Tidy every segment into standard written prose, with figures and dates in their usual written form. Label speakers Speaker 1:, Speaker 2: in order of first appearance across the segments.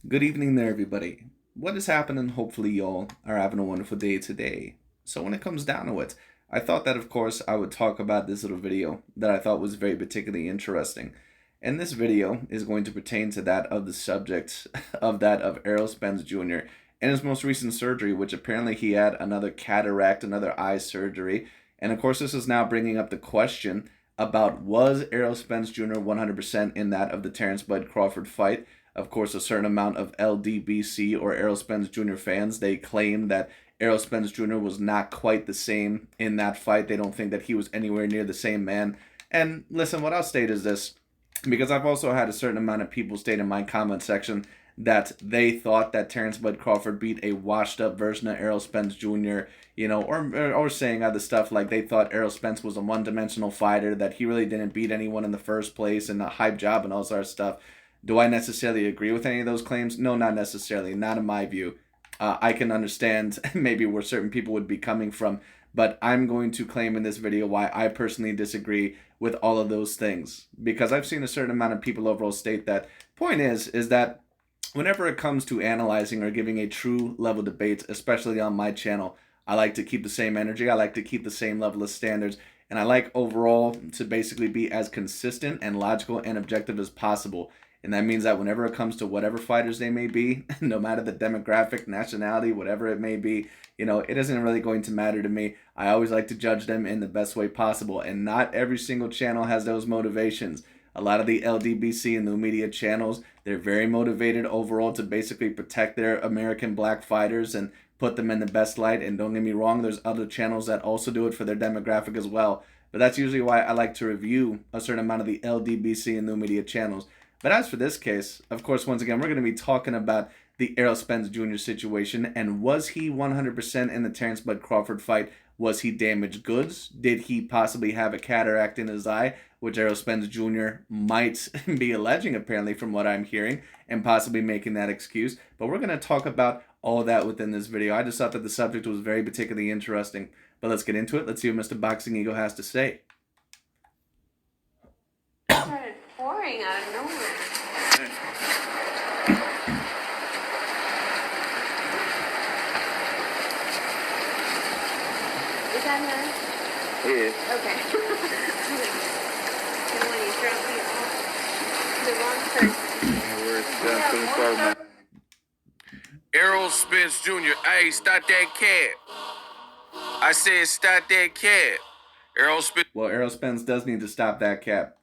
Speaker 1: Good evening there, everybody. What is happening? Hopefully, y'all are having a wonderful day today. So, when it comes down to it, I thought that, of course, I would talk about this little video that I thought was very particularly interesting. And this video is going to pertain to that of the subject of Errol Spence Jr. and his most recent surgery, which apparently he had another cataract, another eye surgery. And of course, this is now bringing up the question about was Errol Spence Jr. 100% in that of the Terence Crawford fight? Of course, a certain amount of LDBC or Errol Spence Jr. fans, they claim that Errol Spence Jr. was not quite the same in that fight. They don't think that he was anywhere near the same man. And listen, what I'll state is this, because I've also had a certain amount of people state in my comment section that they thought that Terence Crawford beat a washed up version of Errol Spence Jr., or saying other stuff like they thought Errol Spence was a one dimensional fighter, that he really didn't beat anyone in the first place, and a hype job and all sort of stuff. Do I necessarily agree with any of those claims? No, not necessarily. Not in my view. I can understand maybe where certain people would be coming from, but I'm going to claim in this video why I personally disagree with all of those things. Because I've seen a certain amount of people overall state that point is that whenever it comes to analyzing or giving a true level debate, especially on my channel, I like to keep the same energy. I like to keep the same level of standards. And I like overall to basically be as consistent and logical and objective as possible. And that means that whenever it comes to whatever fighters they may be, no matter the demographic, nationality, whatever it may be, it isn't really going to matter to me. I always like to judge them in the best way possible. And not every single channel has those motivations. A lot of the LDBC and new media channels, they're very motivated overall to basically protect their American black fighters and put them in the best light. And don't get me wrong, there's other channels that also do it for their demographic as well. But that's usually why I like to review a certain amount of the LDBC and new media channels. But as for this case, of course, once again, we're going to be talking about the Errol Spence Jr. situation. And was he 100% in the Terence Crawford fight? Was he damaged goods? Did he possibly have a cataract in his eye, which Errol Spence Jr. might be alleging, apparently, from what I'm hearing, and possibly making that excuse? But we're going to talk about all that within this video. I just thought that the subject was very particularly interesting. But let's get into it. Let's see what Mr. Boxing Ego has to say.
Speaker 2: Started pouring out of nowhere. Is that him?
Speaker 3: Yeah.
Speaker 2: Okay. And when you drop the wrong person.
Speaker 3: Errol Spence Jr. Hey, stop that cat. I said stop that cat. Errol Spence.
Speaker 1: Well, Errol Spence does need to stop that cap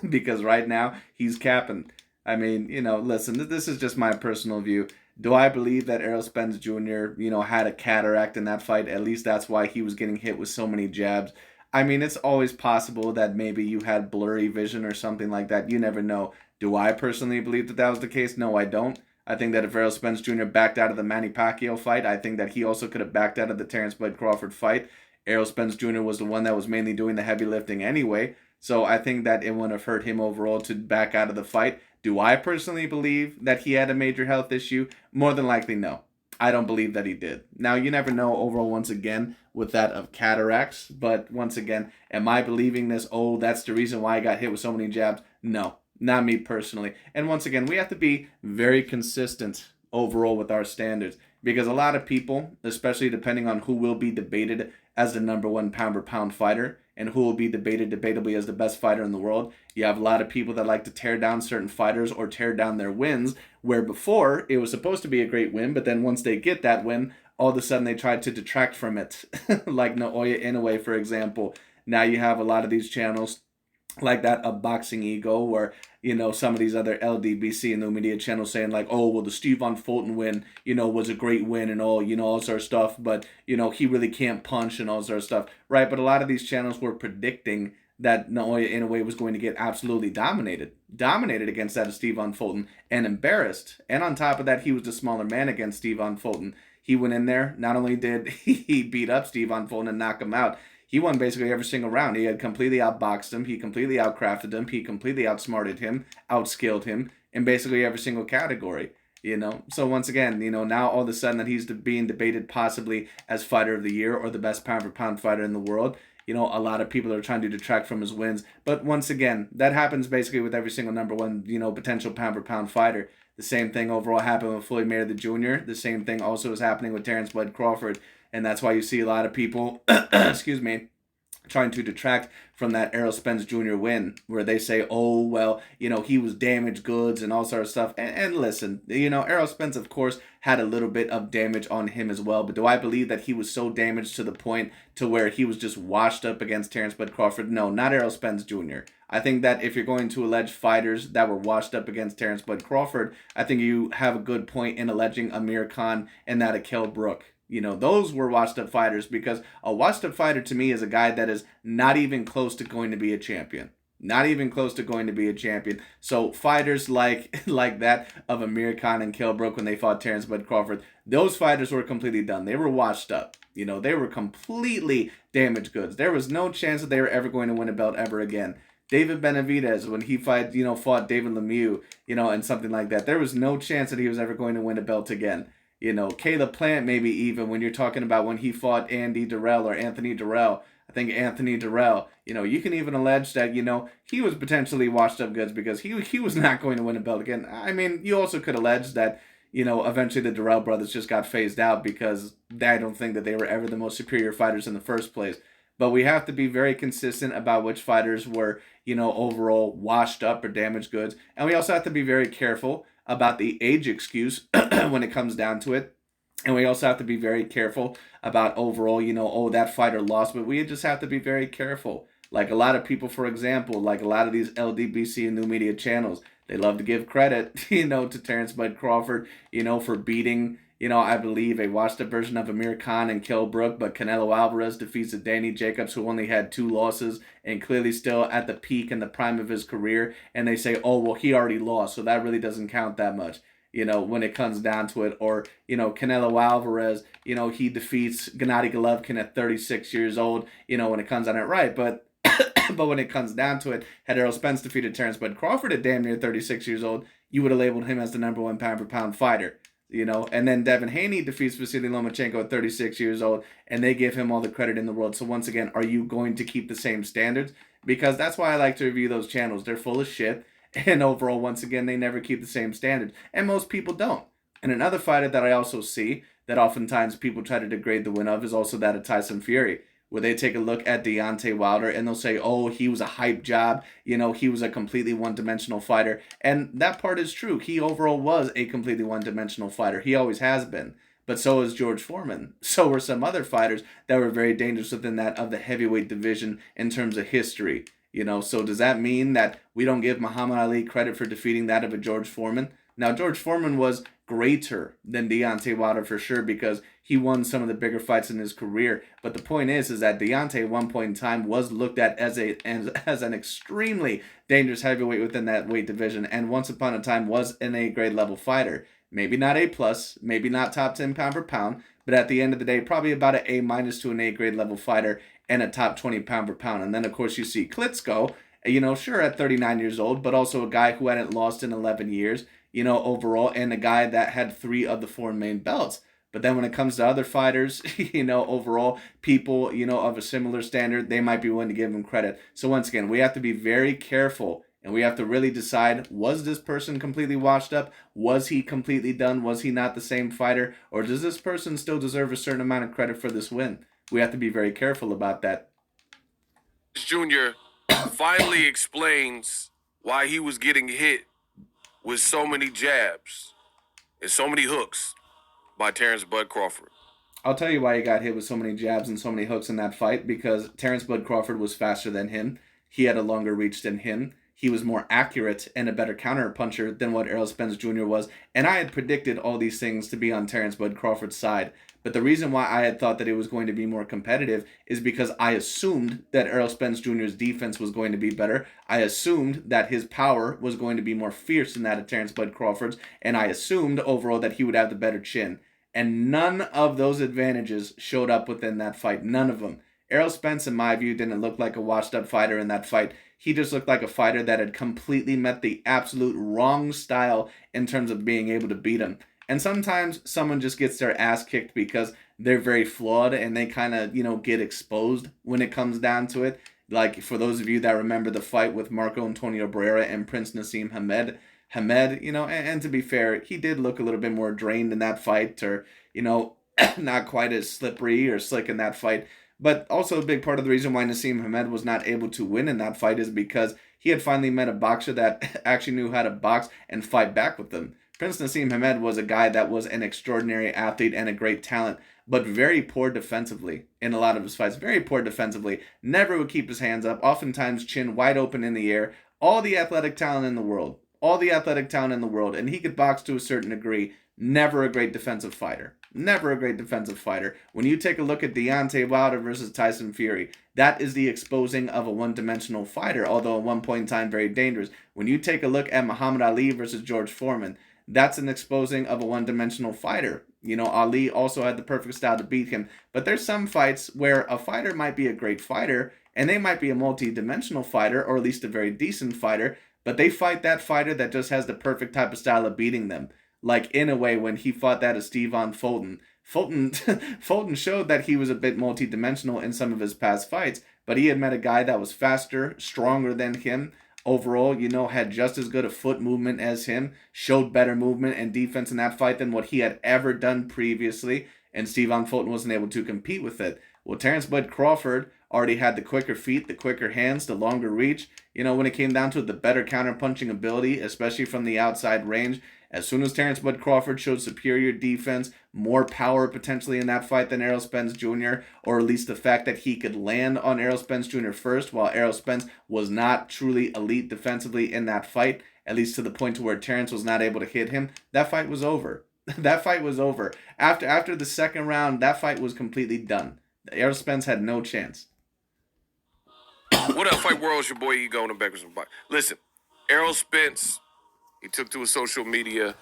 Speaker 1: because right now he's capping. I mean, listen, this is just my personal view. Do I believe that Errol Spence Jr., had a cataract in that fight? At least that's why he was getting hit with so many jabs. I mean, it's always possible that maybe you had blurry vision or something like that. You never know. Do I personally believe that that was the case? No, I don't. I think that if Errol Spence Jr. backed out of the Manny Pacquiao fight, I think that he also could have backed out of the Terence Crawford fight. Errol Spence Jr. was the one that was mainly doing the heavy lifting anyway. So I think that it wouldn't have hurt him overall to back out of the fight. Do I personally believe that he had a major health issue? More than likely, no. I don't believe that he did. Now, you never know overall, once again, with that of cataracts. But once again, am I believing this? Oh, that's the reason why I got hit with so many jabs? No, not me personally. And once again, we have to be very consistent overall with our standards. Because a lot of people, especially depending on who will be debated as the number one pound-for-pound fighter and who will be debated debatably as the best fighter in the world, you have a lot of people that like to tear down certain fighters or tear down their wins, where before it was supposed to be a great win, but then once they get that win, all of a sudden they try to detract from it. Like Naoya Inoue, for example. Now you have a lot of these channels like that of Boxing Ego, or some of these other LDBC and the media channels saying like, oh, well, the Steven Fulton win was a great win and all sort of stuff, but he really can't punch and all sort of stuff, right? But a lot of these channels were predicting that Naoya Inoue was going to get absolutely dominated against that of Steven Fulton and embarrassed. And on top of that, he was the smaller man against Steven Fulton. He went in there, not only did he beat up Steven Fulton and knock him out, he won basically every single round. He had completely outboxed him. He completely outcrafted him. He completely outsmarted him, outskilled him in basically every single category. So once again, now all of a sudden that he's being debated possibly as fighter of the year or the best pound for pound fighter in the world. a lot of people are trying to detract from his wins. But once again, that happens basically with every single number one, potential pound for pound fighter. The same thing overall happened with Floyd Mayweather Jr. The same thing also is happening with Terence Bud Crawford. And that's why you see a lot of people, excuse me, trying to detract from that Errol Spence Jr. win, where they say, oh, well, he was damaged goods and all sort of stuff. And listen, Errol Spence, of course, had a little bit of damage on him as well. But do I believe that he was so damaged to the point to where he was just washed up against Terence Bud Crawford? No, not Errol Spence Jr. I think that if you're going to allege fighters that were washed up against Terence Bud Crawford, I think you have a good point in alleging Amir Khan and that of Kell Brook. Those were washed up fighters, because a washed up fighter to me is a guy that is not even close to going to be a champion. Not even close to going to be a champion. So fighters like that of Amir Khan and Kell Brook when they fought Terence Bud Crawford, those fighters were completely done. They were washed up. They were completely damaged goods. There was no chance that they were ever going to win a belt ever again. David Benavidez, when he fought David Lemieux, and something like that, there was no chance that he was ever going to win a belt again. Caleb Plant, maybe even when you're talking about when he fought Anthony Durrell. I think Anthony Durrell, you can even allege that, he was potentially washed up goods because he was not going to win a belt again. I mean, you also could allege that, eventually the Durrell brothers just got phased out because I don't think that they were ever the most superior fighters in the first place. But we have to be very consistent about which fighters were, overall washed up or damaged goods. And we also have to be very careful about the age excuse when it comes down to it. And we also have to be very careful about overall, oh, that fighter lost. But we just have to be very careful. Like a lot of people, for example, like a lot of these LDBC and new media channels, they love to give credit, to Terence Bud Crawford, for beating, I believe a washed up version of Amir Khan and Kell Brook, but Canelo Alvarez defeats Danny Jacobs, who only had 2 losses and clearly still at the peak and the prime of his career. And they say, oh, well, he already lost, so that really doesn't count that much, when it comes down to it. Or, Canelo Alvarez, he defeats Gennady Golovkin at 36 years old, when it comes down it right. But when it comes down to it, had Errol Spence defeated Terence Bud Crawford at damn near 36 years old, you would have labeled him as the number 1 pound for pound fighter. And then Devin Haney defeats Vasily Lomachenko at 36 years old, and they give him all the credit in the world. So once again, are you going to keep the same standards? Because that's why I like to review those channels. They're full of shit, and overall, once again, they never keep the same standards, and most people don't. And another fighter that I also see that oftentimes people try to degrade the win of is also that of Tyson Fury, where they take a look at Deontay Wilder and they'll say, oh, he was a hype job, he was a completely one-dimensional fighter. And that part is true. He overall was a completely one-dimensional fighter. He always has been. But so is George Foreman. So were some other fighters that were very dangerous within that of the heavyweight division in terms of history. So does that mean that we don't give Muhammad Ali credit for defeating that of a George Foreman? Now, George Foreman was greater than Deontay Wilder for sure, because he won some of the bigger fights in his career. But the point is that Deontay at one point in time was looked at as an extremely dangerous heavyweight within that weight division, and once upon a time was an A grade level fighter. Maybe not A plus, maybe not top 10 pound for pound, but at the end of the day, probably about an A minus to an A grade level fighter and a top 20 pound for pound. And then of course you see Klitschko, sure at 39 years old, but also a guy who hadn't lost in 11 years, overall, and a guy that had 3 of the 4 main belts. But then when it comes to other fighters, overall, people, of a similar standard, they might be willing to give them credit. So once again, we have to be very careful, and we have to really decide, was this person completely washed up? Was he completely done? Was he not the same fighter? Or does this person still deserve a certain amount of credit for this win? We have to be very careful about that.
Speaker 3: Jr. finally explains why he was getting hit with so many jabs and so many hooks by Terence Bud Crawford.
Speaker 1: I'll tell you why he got hit with so many jabs and so many hooks in that fight, because Terence Bud Crawford was faster than him. He had a longer reach than him. He was more accurate and a better counter puncher than what Errol Spence Jr. was. And I had predicted all these things to be on Terence Bud Crawford's side. But the reason why I had thought that it was going to be more competitive is because I assumed that Errol Spence Jr.'s defense was going to be better. I assumed that his power was going to be more fierce than that of Terence Bud Crawford's. And I assumed overall that he would have the better chin. And none of those advantages showed up within that fight. None of them. Errol Spence, in my view, didn't look like a washed-up fighter in that fight. He just looked like a fighter that had completely met the absolute wrong style in terms of being able to beat him. And sometimes someone just gets their ass kicked because they're very flawed and they kind of, get exposed when it comes down to it. Like, for those of you that remember the fight with Marco Antonio Barrera and Prince Nassim Hamed, and to be fair, he did look a little bit more drained in that fight, or, not quite as slippery or slick in that fight. But also a big part of the reason why Nassim Hamed was not able to win in that fight is because he had finally met a boxer that actually knew how to box and fight back with them. Prince Nassim Hamed was a guy that was an extraordinary athlete and a great talent, but very poor defensively in a lot of his fights. Very poor defensively. Never would keep his hands up. Oftentimes chin wide open in the air. All the athletic talent in the world. All the athletic talent in the world. And he could box to a certain degree. Never a great defensive fighter. Never a great defensive fighter. When you take a look at Deontay Wilder versus Tyson Fury, that is the exposing of a one-dimensional fighter, although at one point in time very dangerous. When you take a look at Muhammad Ali versus George Foreman, that's an exposing of a one-dimensional fighter. Ali also had the perfect style to beat him. But there's some fights where a fighter might be a great fighter, and they might be a multi-dimensional fighter, or at least a very decent fighter, but they fight that fighter that just has the perfect type of style of beating them. Like, in a way, when he fought that Stephon Fulton. Fulton showed that he was a bit multi-dimensional in some of his past fights, but he had met a guy that was faster, stronger than him, overall, had just as good a foot movement as him, showed better movement and defense in that fight than what he had ever done previously, and Stephon Fulton wasn't able to compete with it. Well, Terence Bud Crawford already had the quicker feet, the quicker hands, the longer reach. When it came down to it, the better counter-punching ability, especially from the outside range. As soon as Terence Bud Crawford showed superior defense, more power potentially in that fight than Errol Spence Jr., or at least the fact that he could land on Errol Spence Jr. first, while Errol Spence was not truly elite defensively in that fight, at least to the point to where Terence was not able to hit him, that fight was over. That fight was over. After the second round, that fight was completely done. Errol Spence had no chance.
Speaker 3: What up, Fight World? It's your boy Ego and the Beckers and Bike. Listen, Errol Spence, he took to his social media,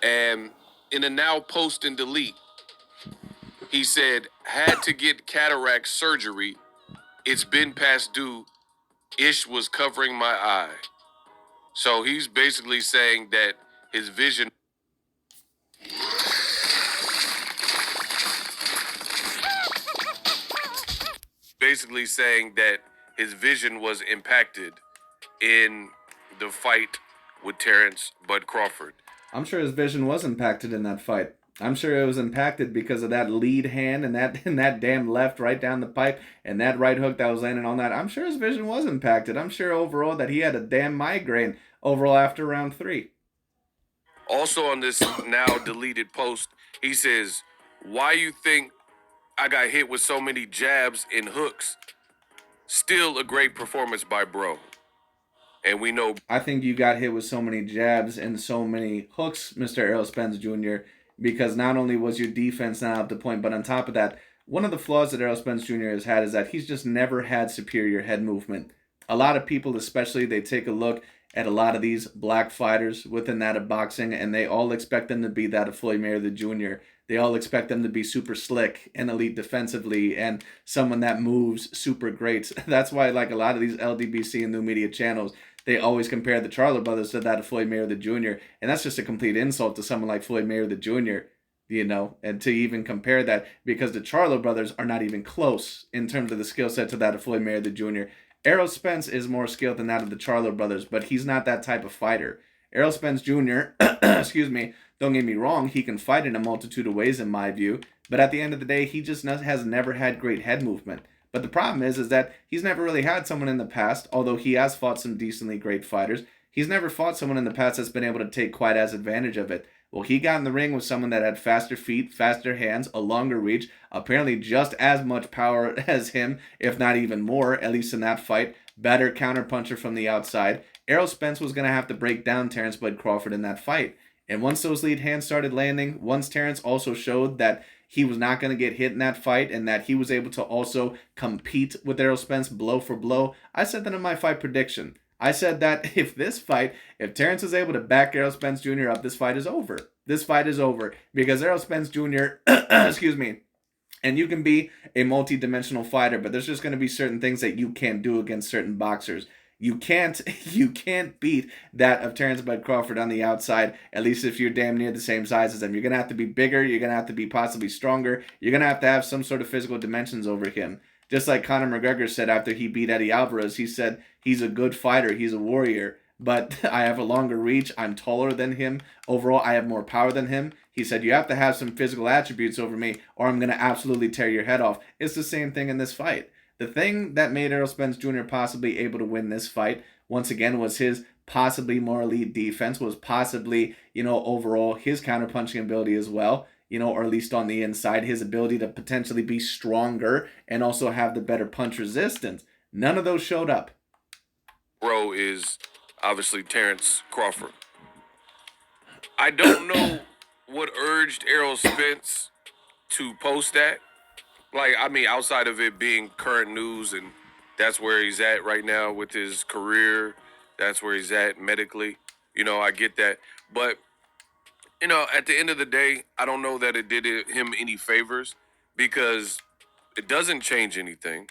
Speaker 3: and in a now post and delete, he said, had to get cataract surgery. It's been past due. Ish was covering my eye. So he's basically saying that his vision was impacted in the fight with Terence Bud Crawford.
Speaker 1: I'm sure his vision was impacted in that fight. I'm sure it was impacted because of that lead hand and that damn left right down the pipe and that right hook that was landing on that. I'm sure his vision was impacted. I'm sure overall that he had a damn migraine overall after round 3.
Speaker 3: Also on this now deleted post, he says, why you think I got hit with so many jabs and hooks? Still a great performance by bro. And we know...
Speaker 1: I think you got hit with so many jabs and so many hooks, Mr. Errol Spence Jr., because not only was your defense not up to point, but on top of that, one of the flaws that Errol Spence Jr. has had is that he's just never had superior head movement. A lot of people, especially, they take a look at a lot of these black fighters within that of boxing, and they all expect them to be that of Floyd Mayweather Jr. They all expect them to be super slick and elite defensively and someone that moves super great. That's why, like, a lot of these LDBC and new media channels, they always compare the Charlo brothers to that of Floyd Mayweather Jr. And that's just a complete insult to someone like Floyd Mayweather Jr., and to even compare that, because the Charlo brothers are not even close in terms of the skill set to that of Floyd Mayweather Jr. Errol Spence is more skilled than that of the Charlo brothers, but he's not that type of fighter. Errol Spence Jr., excuse me, don't get me wrong, he can fight in a multitude of ways in my view, but at the end of the day, he just has never had great head movement. But the problem is that he's never really had someone in the past, although he has fought some decently great fighters, he's never fought someone in the past that's been able to take quite as advantage of it. Well, he got in the ring with someone that had faster feet, faster hands, a longer reach, apparently just as much power as him, if not even more, at least in that fight. Better counterpuncher from the outside. Errol Spence was going to have to break down Terence Bud Crawford in that fight. And once those lead hands started landing, once Terence also showed that he was not going to get hit in that fight and that he was able to also compete with Errol Spence blow for blow, I said that in my fight prediction. I said that if Terence is able to back Errol Spence Jr. up, this fight is over. This fight is over because Errol Spence Jr., excuse me, and you can be a multi-dimensional fighter, but there's just going to be certain things that you can't do against certain boxers. You can't you can't beat that of Terence Bud Crawford on the outside, at least if you're damn near the same size as him. You're gonna have to be bigger, you're gonna have to be possibly stronger, you're gonna have to have some sort of physical dimensions over him. Just like Conor McGregor said after he beat Eddie Alvarez, he said he's a good fighter, he's a warrior, but I have a longer reach, I'm taller than him, overall I have more power than him. He said you have to have some physical attributes over me or I'm gonna absolutely tear your head off. It's the same thing in this fight. The thing that made Errol Spence Jr. possibly able to win this fight, once again, was his possibly more elite defense, was possibly, overall his counterpunching ability as well, or at least on the inside, his ability to potentially be stronger and also have the better punch resistance. None of those showed up.
Speaker 3: Bro is obviously Terence Crawford. I don't know what urged Errol Spence to post that. Like, I mean, outside of it being current news, and that's where he's at right now with his career. That's where he's at medically. I get that. But, at the end of the day, I don't know that it did him any favors because it doesn't change anything.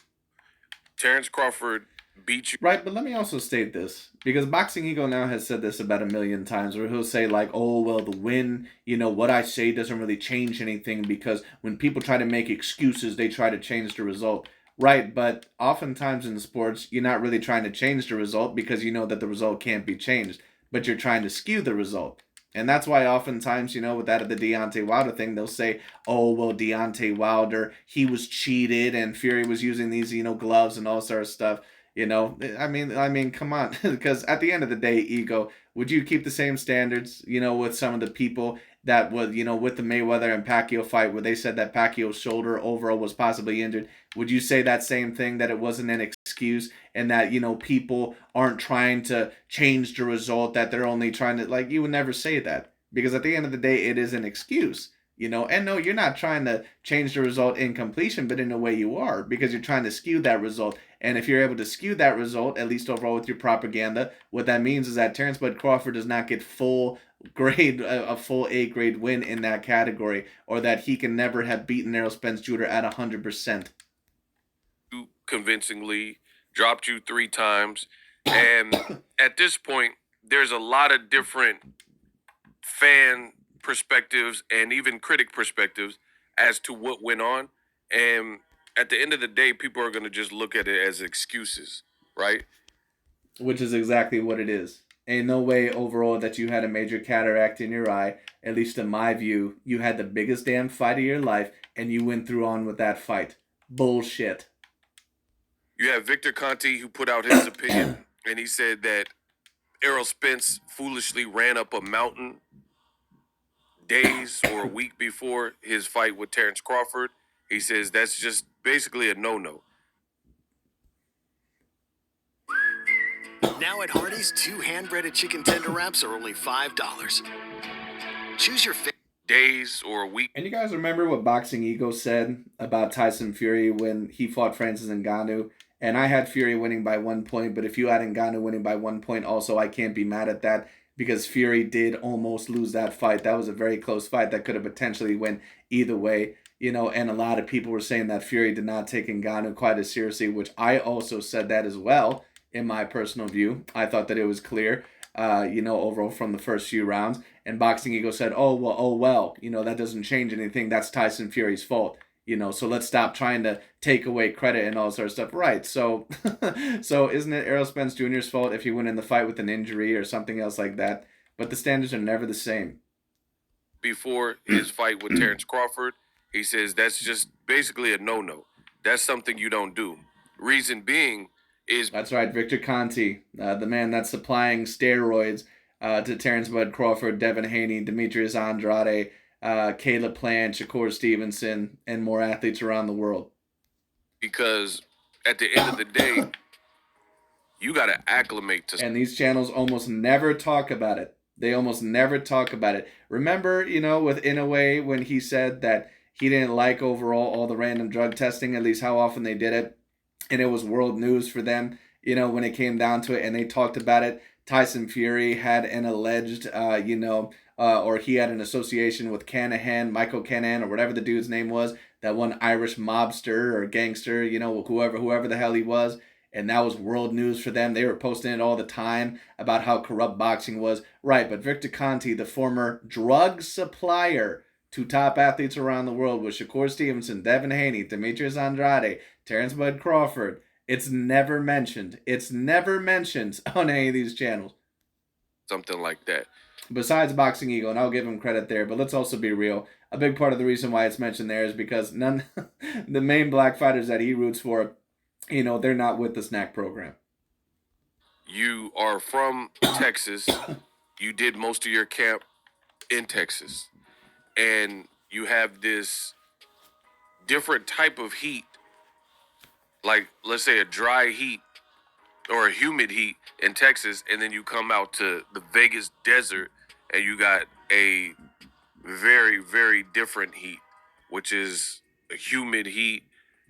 Speaker 3: Terence Crawford beat you.
Speaker 1: Right, but let me also state this, because Boxing Ego now has said this about a million times, where he'll say like, oh, well, the win, what I say doesn't really change anything, because when people try to make excuses, they try to change the result. Right, but oftentimes in sports, you're not really trying to change the result because you know that the result can't be changed, but you're trying to skew the result. And that's why oftentimes, with that of the Deontay Wilder thing, they'll say, oh, well, Deontay Wilder, he was cheated and Fury was using these, gloves and all sort of stuff. I mean, come on, because at the end of the day, Ego, would you keep the same standards, with some of the people that would, with the Mayweather and Pacquiao fight, where they said that Pacquiao's shoulder overall was possibly injured? Would you say that same thing, that it wasn't an excuse and that, people aren't trying to change the result, that they're only trying to, like, you would never say that, because at the end of the day, it is an excuse. And no, you're not trying to change the result in completion, but in a way you are, because you're trying to skew that result. And if you're able to skew that result, at least overall with your propaganda, what that means is that Terence Bud Crawford does not get full grade, a full A grade win in that category, or that he can never have beaten Errol Spence Jr. at 100%.
Speaker 3: Convincingly, dropped you 3 times. And at this point, there's a lot of different fan perspectives and even critic perspectives as to what went on. And at the end of the day, people are going to just look at it as excuses, right?
Speaker 1: Which is exactly what it is. Ain't no way overall that you had a major cataract in your eye. At least in my view, you had the biggest damn fight of your life and you went through on with that fight. Bullshit.
Speaker 3: You have Victor Conte, who put out his opinion, and he said that Errol Spence foolishly ran up a mountain days or a week before his fight with Terence Crawford. He says that's just basically a no-no.
Speaker 4: Now at Hardee's, 2 hand-breaded chicken tender wraps are only $5. Choose your favorite.
Speaker 3: Days or a week.
Speaker 1: And you guys remember what Boxing Ego said about Tyson Fury when he fought Francis Ngannou? And I had Fury winning by 1 point, but if you had Ngannou winning by 1 point also, I can't be mad at that, because Fury did almost lose that fight. That was a very close fight that could have potentially went either way. And a lot of people were saying that Fury did not take Ngannou quite as seriously, which I also said that as well, in my personal view. I thought that it was clear, overall from the first few rounds. And Boxing Ego said, oh, well, that doesn't change anything. That's Tyson Fury's fault. So let's stop trying to take away credit and all sort of stuff. Right, so so isn't it Errol Spence Jr.'s fault if he went in the fight with an injury or something else like that? But the standards are never the same.
Speaker 3: Before his fight with Terence Crawford, he says that's just basically a no-no. That's something you don't do. Reason being is...
Speaker 1: That's right, Victor Conte, the man that's supplying steroids to Terence Bud Crawford, Devin Haney, Demetrius Andrade, Caleb Plant, Shakur Stevenson, and more athletes around the world.
Speaker 3: Because at the end of the day, you got to acclimate to...
Speaker 1: And these channels almost never talk about it. They almost never talk about it. Remember, with Inoue, when he said that he didn't like overall all the random drug testing, at least how often they did it, and it was world news for them, when it came down to it, and they talked about it. Tyson Fury had an alleged, or he had an association with Michael Canahan, or whatever the dude's name was, that one Irish mobster or gangster, whoever the hell he was. and that was world news for them. They were posting it all the time about how corrupt boxing was. Right, but Victor Conte, the former drug supplier to top athletes around the world with Shakur Stevenson, Devin Haney, Demetrius Andrade, Terence Bud Crawford, it's never mentioned. It's never mentioned on any of these channels.
Speaker 3: Something like that.
Speaker 1: Besides Boxing Ego, and I'll give him credit there, but let's also be real. A big part of the reason why it's mentioned there is because the main black fighters that he roots for, they're not with the snack program.
Speaker 3: You are from Texas. You did most of your camp in Texas. And you have this different type of heat, like let's say a dry heat or a humid heat in Texas, and then you come out to the Vegas desert and you got a very, very different heat, which is a humid heat,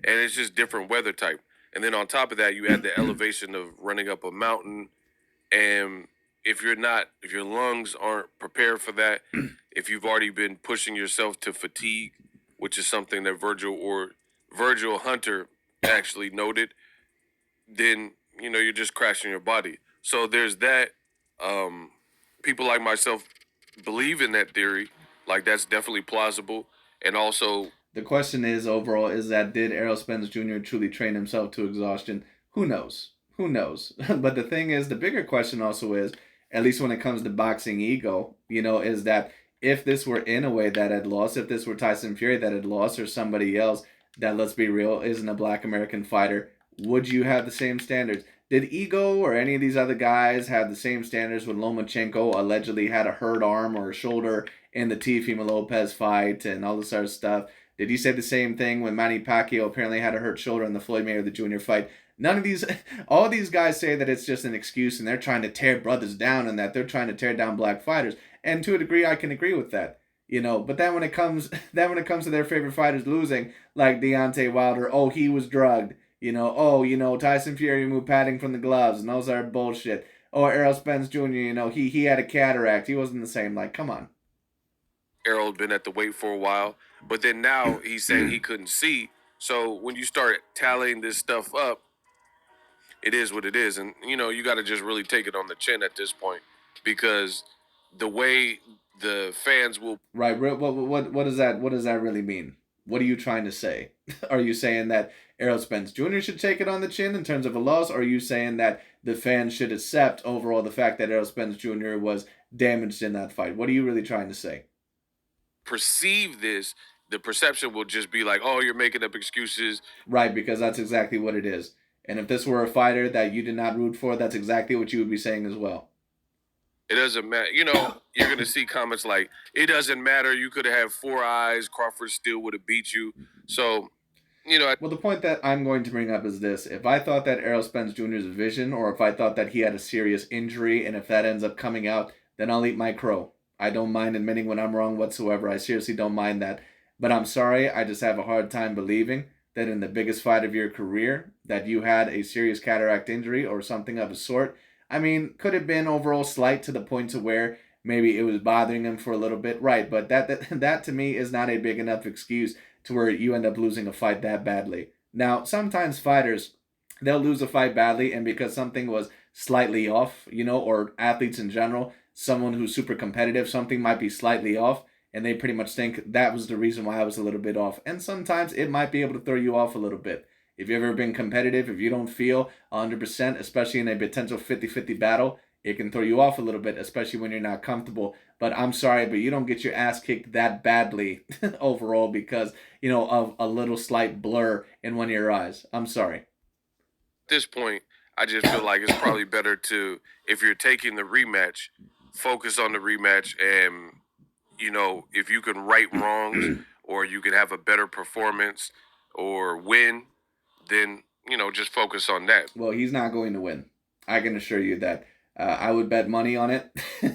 Speaker 3: and it's just different weather type. And then on top of that, you add the elevation of running up a mountain, and if your lungs aren't prepared for that, if you've already been pushing yourself to fatigue, which is something that Virgil Hunter actually noted, then you're just crashing your body. So there's that. People like myself believe in that theory. Like, that's definitely plausible. And also,
Speaker 1: the question is overall is that did Errol Spence Jr. truly train himself to exhaustion? Who knows? Who knows? But the thing is, the bigger question also is, at least when it comes to Boxing Ego, is that if this were in a way that had lost, if this were Tyson Fury that had lost, or somebody else that, let's be real, isn't a black American fighter, would you have the same standards? Did Ego or any of these other guys have the same standards when Lomachenko allegedly had a hurt arm or a shoulder in the Teofimo Lopez fight and all this other stuff? Did he say the same thing when Manny Pacquiao apparently had a hurt shoulder in the Floyd Mayweather Jr. fight? None of these, all these guys say that it's just an excuse and they're trying to tear brothers down and that they're trying to tear down black fighters. And to a degree, I can agree with that. But then when it comes to their favorite fighters losing, like Deontay Wilder, oh, he was drugged. Tyson Fury removed padding from the gloves, and those are bullshit. Or Errol Spence Jr., he had a cataract. He wasn't the same. Like, come on.
Speaker 3: Errol had been at the weight for a while, but then now he's saying he couldn't see. So when you start tallying this stuff up, it is what it is. And, you got to just really take it on the chin at this point, because the way the fans will...
Speaker 1: Right. What does that really mean? What are you trying to say? Are you saying that Errol Spence Jr. should take it on the chin in terms of a loss? Or are you saying that the fans should accept overall the fact that Errol Spence Jr. was damaged in that fight? What are you really trying to say?
Speaker 3: Perceive this, the perception will just be like, oh, you're making up excuses.
Speaker 1: Right, because that's exactly what it is. And if this were a fighter that you did not root for, that's exactly what you would be saying as well.
Speaker 3: It doesn't matter. You're going to see comments like, it doesn't matter. You could have had 4 eyes. Crawford still would have beat you. So,
Speaker 1: Well, the point that I'm going to bring up is this. If I thought that Errol Spence Jr.'s vision, or if I thought that he had a serious injury, and if that ends up coming out, then I'll eat my crow. I don't mind admitting when I'm wrong whatsoever. I seriously don't mind that. But I'm sorry, I just have a hard time believing that in the biggest fight of your career, that you had a serious cataract injury or something of a sort. I mean, could have been overall slight to the point to where maybe it was bothering him for a little bit. Right, but that to me is not a big enough excuse to where you end up losing a fight that badly. Now, sometimes fighters, they'll lose a fight badly, and because something was slightly off, or athletes in general, someone who's super competitive, something might be slightly off, and they pretty much think that was the reason why I was a little bit off. And sometimes it might be able to throw you off a little bit. If you've ever been competitive, if you don't feel 100%, especially in a potential 50-50 battle, it can throw you off a little bit, especially when you're not comfortable. But I'm sorry, but you don't get your ass kicked that badly overall because, of a little slight blur in one of your eyes. I'm sorry.
Speaker 3: At this point, I just feel like it's probably better to, if you're taking the rematch, focus on the rematch. And, if you can right wrongs or you can have a better performance or win, then, just focus on that.
Speaker 1: Well, he's not going to win. I can assure you that. I would bet money on it,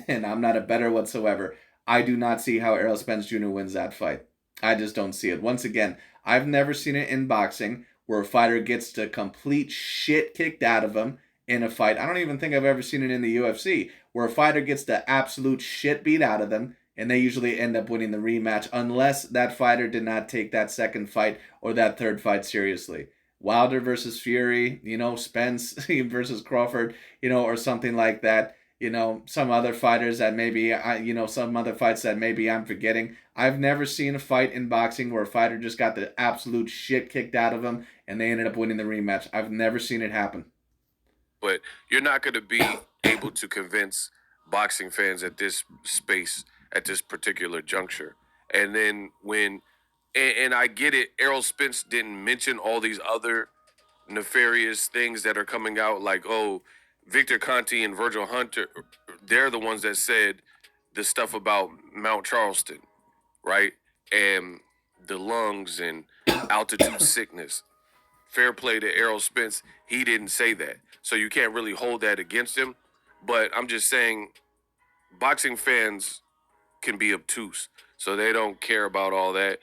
Speaker 1: and I'm not a bettor whatsoever. I do not see how Errol Spence Jr. wins that fight. I just don't see it. Once again, I've never seen it in boxing where a fighter gets the complete shit kicked out of him in a fight. I don't even think I've ever seen it in the UFC where a fighter gets the absolute shit beat out of them, and they usually end up winning the rematch unless that fighter did not take that second fight or that third fight seriously. Wilder versus Fury, Spence versus Crawford, or something like that. Some other fighters that maybe some other fights that maybe I'm forgetting. I've never seen a fight in boxing where a fighter just got the absolute shit kicked out of them and they ended up winning the rematch. I've never seen it happen.
Speaker 3: But you're not going to be able to convince boxing fans at this space, at this particular juncture. And then and I get it, Errol Spence didn't mention all these other nefarious things that are coming out, like, oh, Victor Conte and Virgil Hunter, they're the ones that said the stuff about Mount Charleston, right? And the lungs and altitude sickness. Fair play to Errol Spence. He didn't say that. So you can't really hold that against him. But I'm just saying, boxing fans can be obtuse. So they don't care about all that.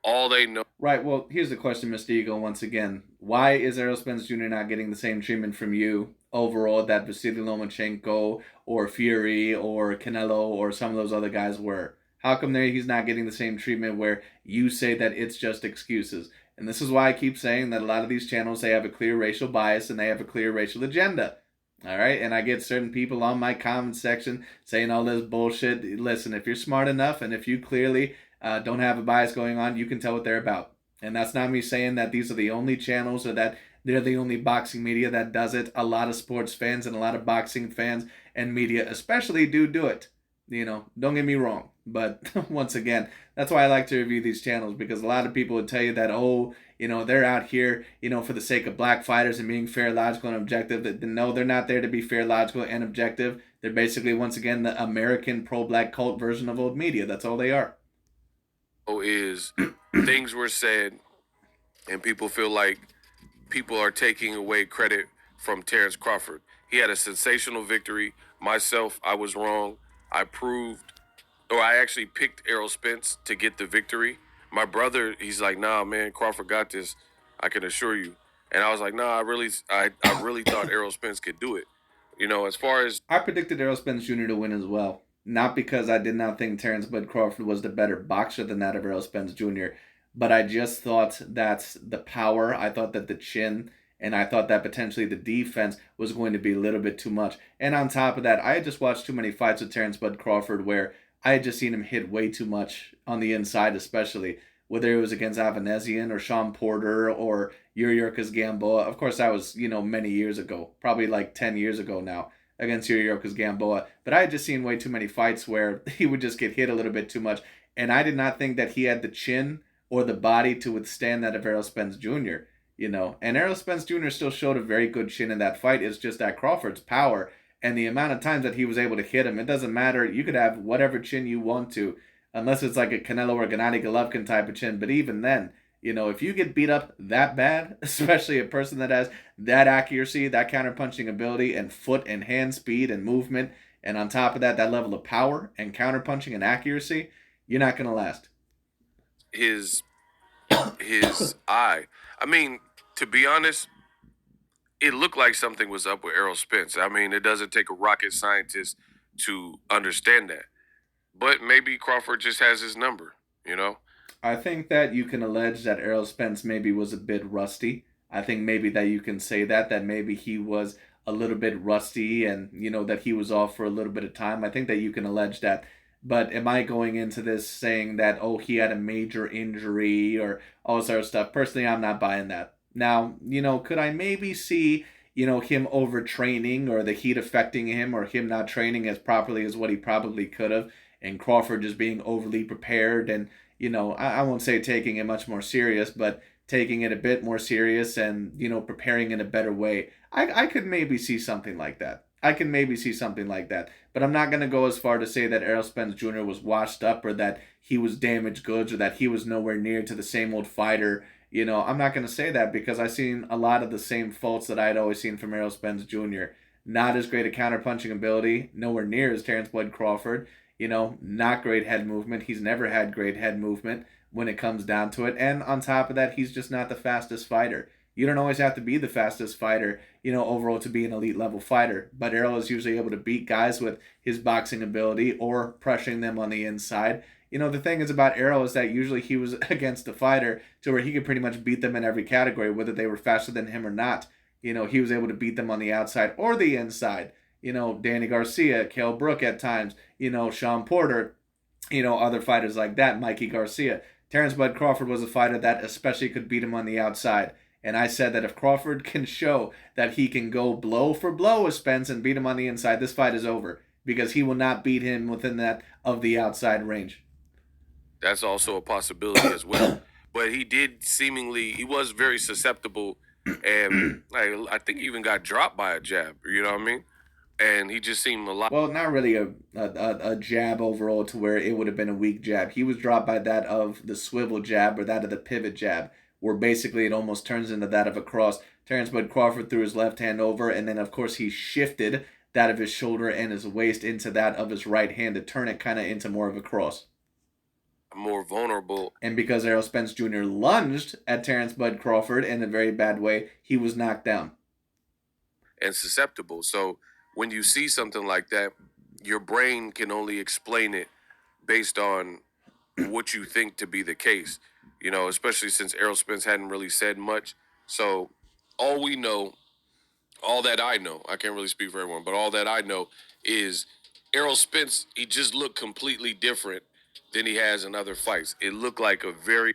Speaker 3: All they know.
Speaker 1: Right. Well, here's the question, Mr. Eagle, once again. Why is Errol Spence Jr. not getting the same treatment from you overall that Vasily Lomachenko or Fury or Canelo or some of those other guys were? How come he's not getting the same treatment where you say that it's just excuses? And this is why I keep saying that a lot of these channels, they have a clear racial bias and they have a clear racial agenda. All right. And I get certain people on my comment section saying all this bullshit. Listen, if you're smart enough and if you clearly don't have a bias going on, you can tell what they're about. And that's not me saying that these are the only channels or that they're the only boxing media that does it. A lot of sports fans and a lot of boxing fans and media especially do it. Don't get me wrong. But once again, that's why I like to review these channels, because a lot of people would tell you that, they're out here, for the sake of black fighters and being fair, logical, and objective. No, they're not there to be fair, logical, and objective. They're basically, once again, the American pro-black cult version of old media. That's all they are.
Speaker 3: Is things were said and people feel like people are taking away credit from Terence Crawford. He had a sensational victory. Myself, I was wrong. I actually picked Errol Spence to get the victory. My brother, he's like, nah, man, Crawford got this. I can assure you. And I was like, nah, I really thought Errol Spence could do it. As far as
Speaker 1: I predicted Errol Spence Jr. to win as well. Not because I did not think Terence Bud Crawford was the better boxer than that of Errol Spence Jr., but I just thought that the power, I thought that the chin, and I thought that potentially the defense was going to be a little bit too much. And on top of that, I had just watched too many fights with Terence Bud Crawford where I had just seen him hit way too much on the inside, especially whether it was against Avanesian or Sean Porter or Yuriorkis Gamboa. Of course, that was, many years ago, probably like 10 years ago now, against Yuriorkis Gamboa. But I had just seen way too many fights where he would just get hit a little bit too much. And I did not think that he had the chin or the body to withstand that of Errol Spence Jr., And Errol Spence Jr. still showed a very good chin in that fight. It's just that Crawford's power and the amount of times that he was able to hit him, it doesn't matter. You could have whatever chin you want to, unless it's like a Canelo or Gennady Golovkin type of chin. But even then, if you get beat up that bad, especially a person that has that accuracy, that counterpunching ability, and foot and hand speed and movement, and on top of that, that level of power and counterpunching and accuracy, you're not going to last.
Speaker 3: His eye. I mean, to be honest, it looked like something was up with Errol Spence. I mean, it doesn't take a rocket scientist to understand that. But maybe Crawford just has his number,
Speaker 1: I think that you can allege that Errol Spence maybe was a bit rusty. I think maybe that you can say that maybe he was a little bit rusty and, that he was off for a little bit of time. I think that you can allege that. But am I going into this saying that, he had a major injury or all sort of stuff? Personally, I'm not buying that. Now, could I maybe see, him overtraining or the heat affecting him or him not training as properly as what he probably could have, and Crawford just being overly prepared and, I won't say taking it much more serious, but taking it a bit more serious and, preparing in a better way. I could maybe see something like that. But I'm not going to go as far to say that Errol Spence Jr. was washed up or that he was damaged goods or that he was nowhere near to the same old fighter. I'm not going to say that because I've seen a lot of the same faults that I had always seen from Errol Spence Jr. Not as great a counterpunching ability, nowhere near as Terence Bud Crawford. Not great head movement. He's never had great head movement when it comes down to it. And on top of that, he's just not the fastest fighter. You don't always have to be the fastest fighter, overall to be an elite level fighter. But Errol is usually able to beat guys with his boxing ability or pressuring them on the inside. The thing is about Errol is that usually he was against a fighter to where he could pretty much beat them in every category, whether they were faster than him or not. He was able to beat them on the outside or the inside. Danny Garcia, Kell Brook at times, Sean Porter, other fighters like that, Mikey Garcia. Terence Bud Crawford was a fighter that especially could beat him on the outside. And I said that if Crawford can show that he can go blow for blow with Spence and beat him on the inside, this fight is over because he will not beat him within that of the outside range.
Speaker 3: That's also a possibility as well. But he was very susceptible, and I think he even got dropped by a jab. You know what I mean? And he just seemed a lot.
Speaker 1: Well, not really a jab overall to where it would have been a weak jab. He was dropped by that of the swivel jab or that of the pivot jab, where basically it almost turns into that of a cross. Terence Bud Crawford threw his left hand over, and then, of course, he shifted that of his shoulder and his waist into that of his right hand to turn it kind of into more of a cross.
Speaker 3: More vulnerable.
Speaker 1: And because Errol Spence Jr. lunged at Terence Bud Crawford in a very bad way, he was knocked down.
Speaker 3: And susceptible. So when you see something like that, your brain can only explain it based on what you think to be the case. Especially since Errol Spence hadn't really said much. So all that I know, I can't really speak for everyone, but all that I know is Errol Spence, he just looked completely different than he has in other fights. It looked like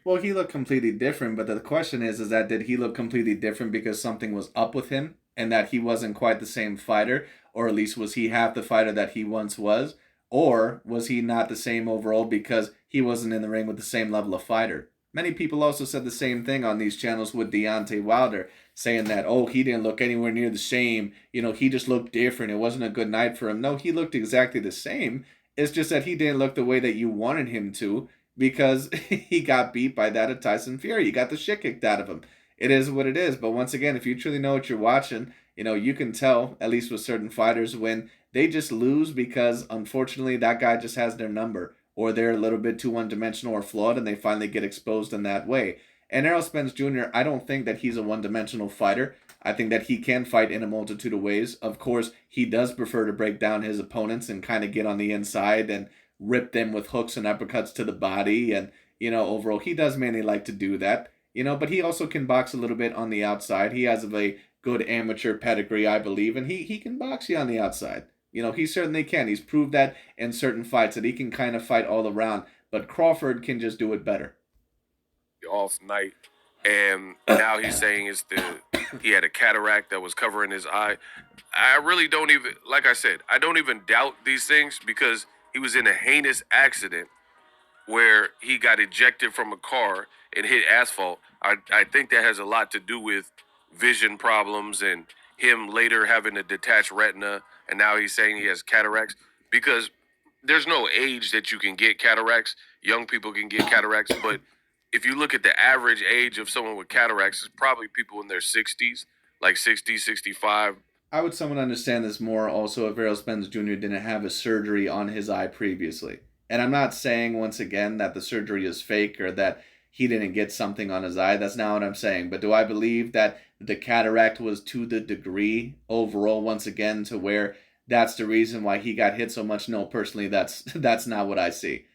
Speaker 1: Well, he looked completely different, but the question is that did he look completely different because something was up with him and that he wasn't quite the same fighter, or at least was he half the fighter that he once was, or was he not the same overall because he wasn't in the ring with the same level of fighter? Many people also said the same thing on these channels with Deontay Wilder, saying that, he didn't look anywhere near the same. He just looked different. It wasn't a good night for him. No, he looked exactly the same. It's just that he didn't look the way that you wanted him to because he got beat by that of Tyson Fury. You got the shit kicked out of him. It is what it is. But once again, if you truly know what you're watching, you can tell, at least with certain fighters, when they just lose because, unfortunately, that guy just has their number. Or they're a little bit too one-dimensional or flawed, and they finally get exposed in that way. And Errol Spence Jr., I don't think that he's a one-dimensional fighter. I think that he can fight in a multitude of ways. Of course, he does prefer to break down his opponents and kind of get on the inside and rip them with hooks and uppercuts to the body. And, overall, he does mainly like to do that. But he also can box a little bit on the outside. He has a very good amateur pedigree, I believe, and he can box you on the outside. He certainly can. He's proved that in certain fights that he can kind of fight all around. But Crawford can just do it better.
Speaker 3: Off night, and now he's saying he had a cataract that was covering his eye. I really don't even, like I said, I don't even doubt these things because he was in a heinous accident where he got ejected from a car and hit asphalt. I think that has a lot to do with vision problems and him later having a detached retina, and now he's saying he has cataracts because there's no age that you can get cataracts. Young people can get cataracts, but if you look at the average age of someone with cataracts, it's probably people in their 60s, like 60, 65.
Speaker 1: I would somewhat understand this more also if Errol Spence Jr. didn't have a surgery on his eye previously. And I'm not saying, once again, that the surgery is fake or that he didn't get something on his eye. That's not what I'm saying. But do I believe that the cataract was to the degree overall, once again, to where that's the reason why he got hit so much? No, personally, that's not what I see.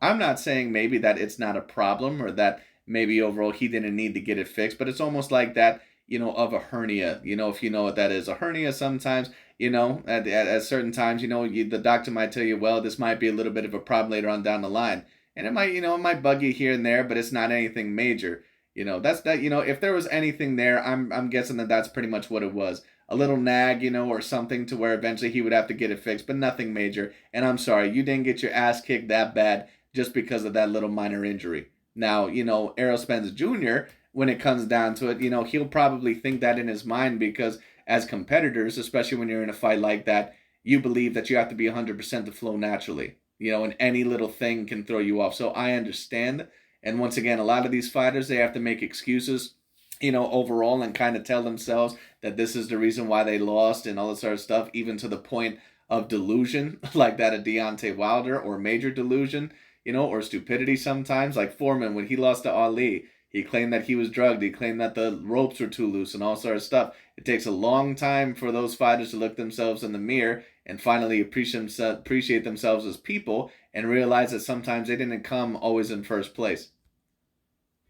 Speaker 1: I'm not saying maybe that it's not a problem or that maybe overall he didn't need to get it fixed, but it's almost like that, of a hernia, if you know what that is. A hernia sometimes, at certain times, the doctor might tell you, well, this might be a little bit of a problem later on down the line. And it might bug you here and there, but it's not anything major. If there was anything there, I'm guessing that that's pretty much what it was. A little nag, or something to where eventually he would have to get it fixed, but nothing major. And I'm sorry, you didn't get your ass kicked that bad just because of that little minor injury. Now, Errol Spence Jr., when it comes down to it, he'll probably think that in his mind because as competitors, especially when you're in a fight like that, you believe that you have to be 100% to flow naturally. And any little thing can throw you off. So I understand. And once again, a lot of these fighters, they have to make excuses overall and kind of tell themselves that this is the reason why they lost and all this sort of stuff, even to the point of delusion, like that of Deontay Wilder, or major delusion, or stupidity sometimes. Like Foreman, when he lost to Ali, he claimed that he was drugged. He claimed that the ropes were too loose and all sort of stuff. It takes a long time for those fighters to look themselves in the mirror and finally appreciate themselves as people and realize that sometimes they didn't come always in first place.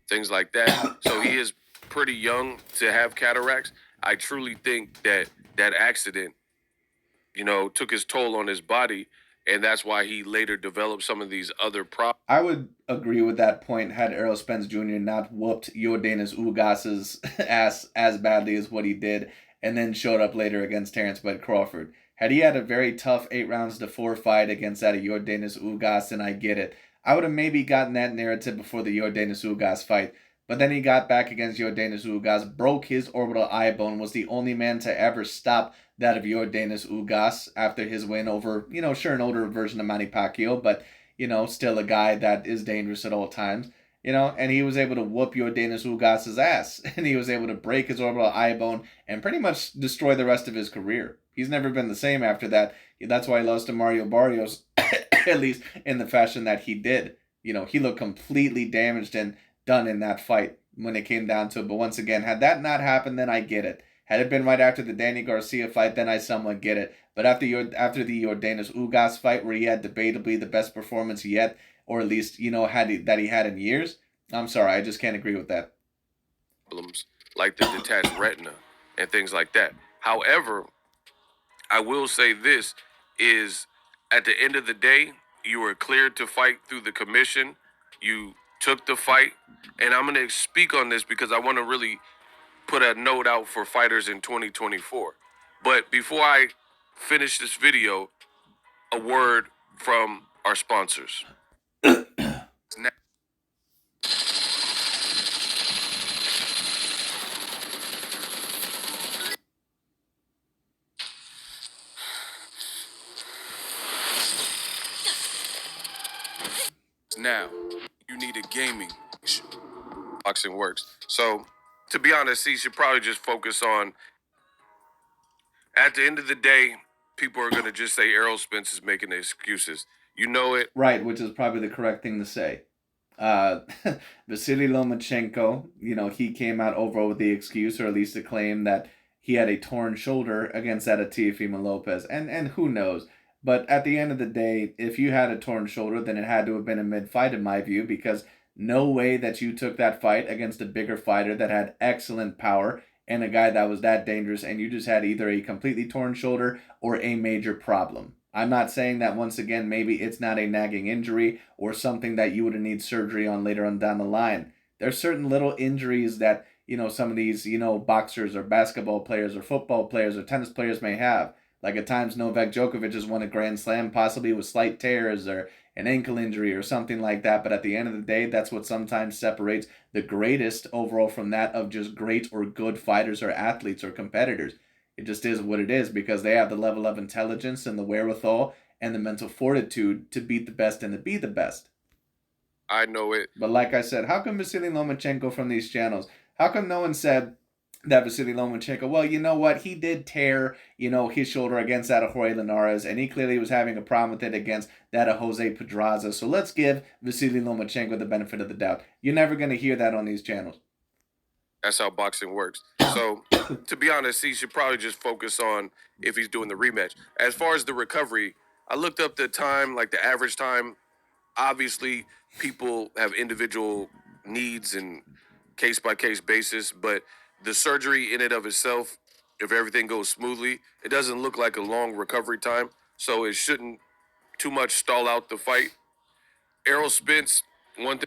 Speaker 3: Things like that. So he is pretty young to have cataracts. I truly think that that accident, took his toll on his body, and that's why he later developed some of these other problems.
Speaker 1: I would agree with that point had Errol Spence Jr. not whooped Yordenis Ugas's ass as badly as what he did and then showed up later against Terence Bud Crawford. Had he had a very tough 8 rounds to 4 fight against that of Yordenis Ugas, and I get it, I would have maybe gotten that narrative before the Yordenis Ugas fight. But then he got back against Yordenis Ugas, broke his orbital eye bone, was the only man to ever stop that of Yordenis Ugas after his win over, sure, an older version of Manny Pacquiao, but still a guy that is dangerous at all times, and he was able to whoop Yordenis Ugas's ass, and he was able to break his orbital eye bone and pretty much destroy the rest of his career. He's never been the same after that. That's why he lost to Mario Barrios, at least in the fashion that he did. He looked completely damaged and done in that fight when it came down to it. But once again, had that not happened, then I get it. Had it been right after the Danny Garcia fight, then I somewhat get it. But after the Yordenis Ugas fight, where he had debatably the best performance yet, or at least that he had in years, I'm sorry, I just can't agree with that.
Speaker 3: Problems like the detached retina and things like that. However, I will say this is at the end of the day, you were cleared to fight through the commission. You took the fight, and I'm going to speak on this because I want to really put a note out for fighters in 2024. But before I finish this video, a word from our sponsors. Now, you need a gaming boxing works. So, to be honest, he should probably just focus on, at the end of the day, people are going to just say Errol Spence is making excuses. You know it.
Speaker 1: Right, which is probably the correct thing to say. Vasily Lomachenko, he came out overall with the excuse, or at least the claim, that he had a torn shoulder against that of Teofimo Lopez. And who knows? But at the end of the day, if you had a torn shoulder, then it had to have been a mid-fight in my view, because no way that you took that fight against a bigger fighter that had excellent power and a guy that was that dangerous, and you just had either a completely torn shoulder or a major problem. I'm not saying that, once again, maybe it's not a nagging injury or something that you would need surgery on later on down the line. There's certain little injuries that, some of these, boxers or basketball players or football players or tennis players may have. Like at times Novak Djokovic has won a Grand Slam possibly with slight tears or an ankle injury or something like that. But at the end of the day, that's what sometimes separates the greatest overall from that of just great or good fighters or athletes or competitors. It just is what it is, because they have the level of intelligence and the wherewithal and the mental fortitude to beat the best and to be the best.
Speaker 3: I know it.
Speaker 1: But like I said, how come Vasily Lomachenko from these channels, how come no one said that Vasily Lomachenko, well, you know what, he did tear, his shoulder against that of Jorge Linares, and he clearly was having a problem with it against that of Jose Pedraza, so let's give Vasily Lomachenko the benefit of the doubt. You're never going to hear that on these channels.
Speaker 3: That's how boxing works. So, to be honest, he should probably just focus on if he's doing the rematch. As far as the recovery, I looked up the time, like the average time. Obviously, people have individual needs and case-by-case basis, but the surgery in and of itself, if everything goes smoothly, it doesn't look like a long recovery time, so it shouldn't too much stall out the fight. Errol Spence,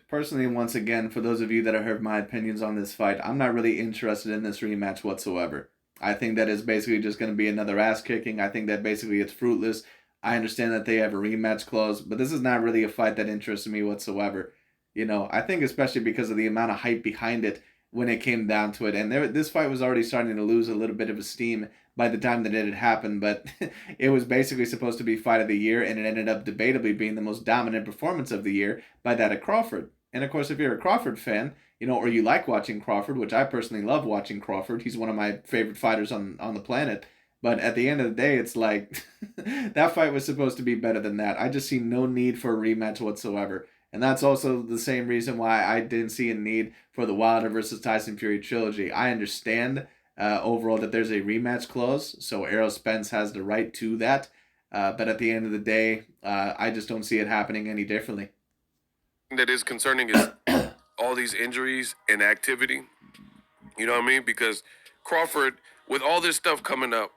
Speaker 1: Personally, once again, for those of you that have heard my opinions on this fight, I'm not really interested in this rematch whatsoever. I think that is basically just going to be another ass kicking. I think that basically it's fruitless. I understand that they have a rematch clause, but this is not really a fight that interests me whatsoever. I think especially because of the amount of hype behind it when it came down to it. And this fight was already starting to lose a little bit of steam by the time that it had happened, but it was basically supposed to be fight of the year, and it ended up debatably being the most dominant performance of the year by that of Crawford. And of course, if you're a Crawford fan, or you like watching Crawford, which I personally love watching Crawford, he's one of my favorite fighters on the planet. But at the end of the day, it's like, that fight was supposed to be better than that. I just see no need for a rematch whatsoever. And that's also the same reason why I didn't see a need for the Wilder versus Tyson Fury trilogy. I understand overall that there's a rematch clause, so Errol Spence has the right to that. But at the end of the day, I just don't see it happening any differently.
Speaker 3: That is concerning is all these injuries and activity. You know what I mean? Because Crawford, with all this stuff coming up,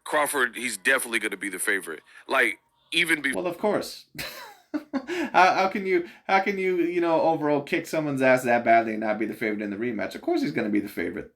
Speaker 3: Crawford, he's definitely going to be the favorite. Like, even before
Speaker 1: Well, of course. How can you overall kick someone's ass that badly and not be the favorite in the rematch? Of course he's going to be the favorite.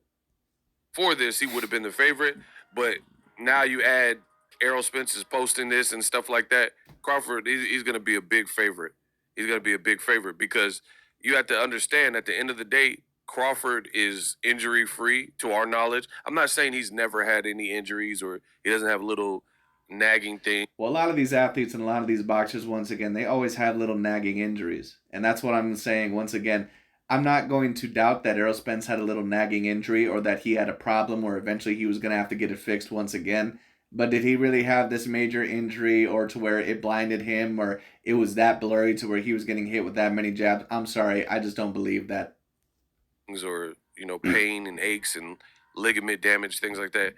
Speaker 3: this, he would have been the favorite. But now you add Errol Spence is posting this and stuff like that. Crawford, he's going to be a big favorite. He's going to be a big favorite because you have to understand at the end of the day, Crawford is injury free to our knowledge. I'm not saying he's never had any injuries or he doesn't have little nagging things.
Speaker 1: Well, a lot of these athletes and a lot of these boxers, once again, they always have little nagging injuries. And that's what I'm saying. Once again, I'm not going to doubt that Errol Spence had a little nagging injury or that he had a problem or eventually he was going to have to get it fixed once again. But did he really have this major injury or to where it blinded him or it was that blurry to where he was getting hit with that many jabs? I'm sorry. I just don't believe that.
Speaker 3: Or, pain and aches and ligament damage, things like that.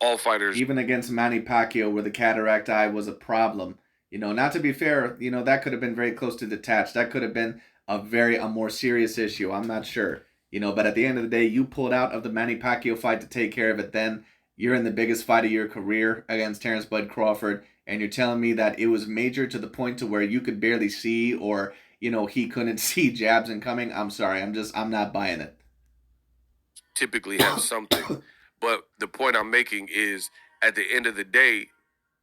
Speaker 3: All fighters.
Speaker 1: Even against Manny Pacquiao where the cataract eye was a problem. Not to be fair, that could have been very close to detached. That could have been a more serious issue. I'm not sure. But at the end of the day, you pulled out of the Manny Pacquiao fight to take care of it then. You're in the biggest fight of your career against Terence Bud Crawford, and you're telling me that it was major to the point to where you could barely see or, he couldn't see jabs incoming. I'm sorry. I'm not buying it.
Speaker 3: Typically have something. But the point I'm making is at the end of the day,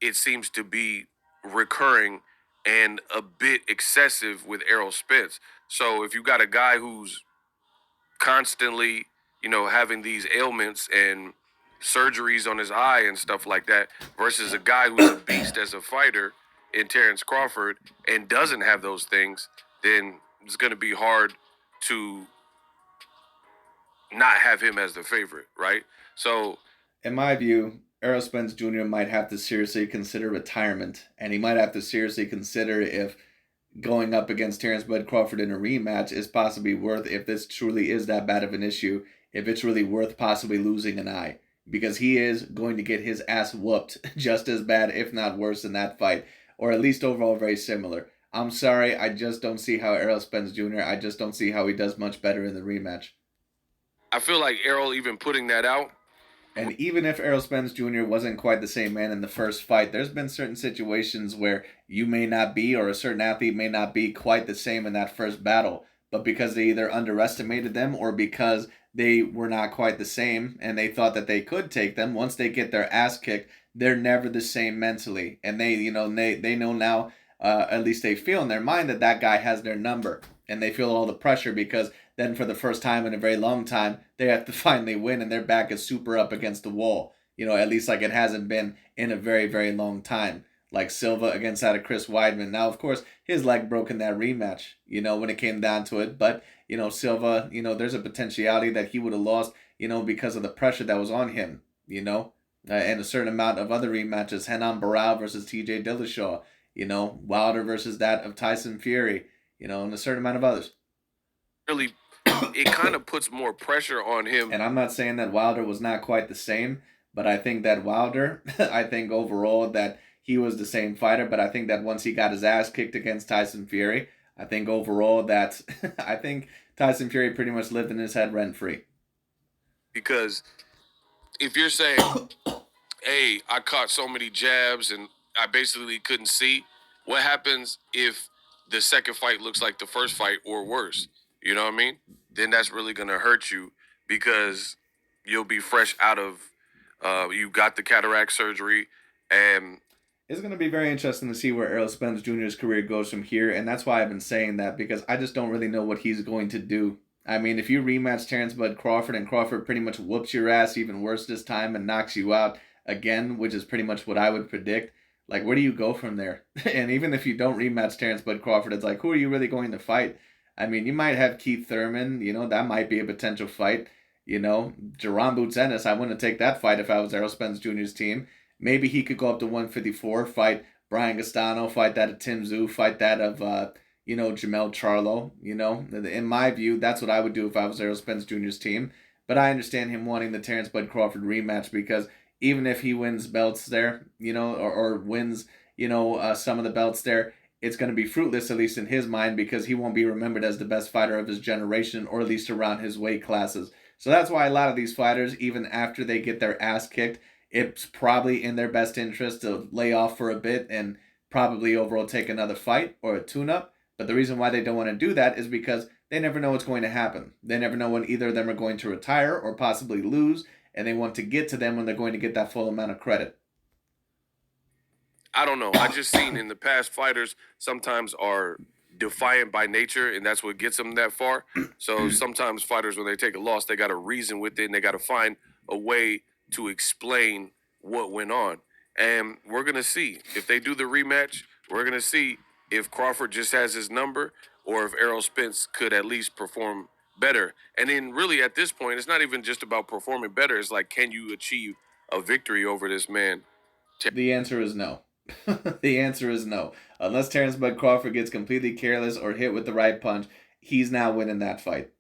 Speaker 3: it seems to be recurring and a bit excessive with Errol Spence. So if you got a guy who's constantly, having these ailments and surgeries on his eye and stuff like that versus a guy who's a beast as a fighter in Terence Crawford and doesn't have those things, then it's going to be hard to not have him as the favorite, right? So,
Speaker 1: in my view, Errol Spence Jr. might have to seriously consider retirement, and he might have to seriously consider if going up against Terence Bud Crawford in a rematch is possibly worth, if this truly is that bad of an issue, if it's really worth possibly losing an eye. Because he is going to get his ass whooped just as bad, if not worse, in that fight. Or at least overall very similar. I'm sorry, I just don't see how Errol Spence Jr., I just don't see how he does much better in the rematch.
Speaker 3: I feel like Errol even putting that out.
Speaker 1: And even if Errol Spence Jr. wasn't quite the same man in the first fight, there's been certain situations where you may not be, or a certain athlete may not be quite the same in that first battle. But because they either underestimated them or because they were not quite the same and they thought that they could take them, once they get their ass kicked, they're never the same mentally. And they know now, at least they feel in their mind that guy has their number. And they feel all the pressure because then for the first time in a very long time, they have to finally win and their back is super up against the wall. At least like it hasn't been in a very, very long time. Like Silva against that of Chris Weidman. Now, of course, his leg broke in that rematch, when it came down to it. But, Silva, there's a potentiality that he would have lost, because of the pressure that was on him, and a certain amount of other rematches. Renan Barao versus TJ Dillashaw, Wilder versus that of Tyson Fury, and a certain amount of others.
Speaker 3: Really, it kind of puts more pressure on him.
Speaker 1: And I'm not saying that Wilder was not quite the same, but I think that Wilder, I think overall that he was the same fighter, but I think that once he got his ass kicked against Tyson Fury, I think overall that I think Tyson Fury pretty much lived in his head rent-free.
Speaker 3: Because if you're saying, hey, I caught so many jabs and I basically couldn't see, what happens if the second fight looks like the first fight or worse? You know what I mean? Then that's really going to hurt you because you'll be fresh out of, you got the cataract surgery and
Speaker 1: it's going to be very interesting to see where Errol Spence Jr.'s career goes from here, and that's why I've been saying that, because I just don't really know what he's going to do. I mean, if you rematch Terence Bud Crawford and Crawford pretty much whoops your ass even worse this time and knocks you out again, which is pretty much what I would predict, like, where do you go from there? And even if you don't rematch Terence Bud Crawford, it's like, who are you really going to fight? I mean, you might have Keith Thurman, that might be a potential fight. Jerome Boots Ennis, I wouldn't take that fight if I was Errol Spence Jr.'s team. Maybe he could go up to 154, fight Brian Castano, fight that of Tim Tszyu, fight that of, Jamel Charlo. In my view, that's what I would do if I was Errol Spence Jr.'s team. But I understand him wanting the Terence Bud Crawford rematch because even if he wins belts there, or wins, some of the belts there, it's going to be fruitless, at least in his mind, because he won't be remembered as the best fighter of his generation, or at least around his weight classes. So that's why a lot of these fighters, even after they get their ass kicked, it's probably in their best interest to lay off for a bit and probably overall take another fight or a tune up. But the reason why they don't want to do that is because they never know what's going to happen. They never know when either of them are going to retire or possibly lose, and they want to get to them when they're going to get that full amount of credit.
Speaker 3: I don't know. I just seen in the past fighters sometimes are defiant by nature, and that's what gets them that far. So sometimes fighters, when they take a loss, they got to reason with it, and they got to find a way to explain what went on. And we're gonna see if they do the rematch. We're gonna see if Crawford just has his number, or if Errol Spence could at least perform better. And then, really, at this point, it's not even just about performing better. It's like, can you achieve a victory over this man?
Speaker 1: The answer is no. The answer is no. Unless Terence Bud Crawford gets completely careless or hit with the right punch, he's not winning that fight.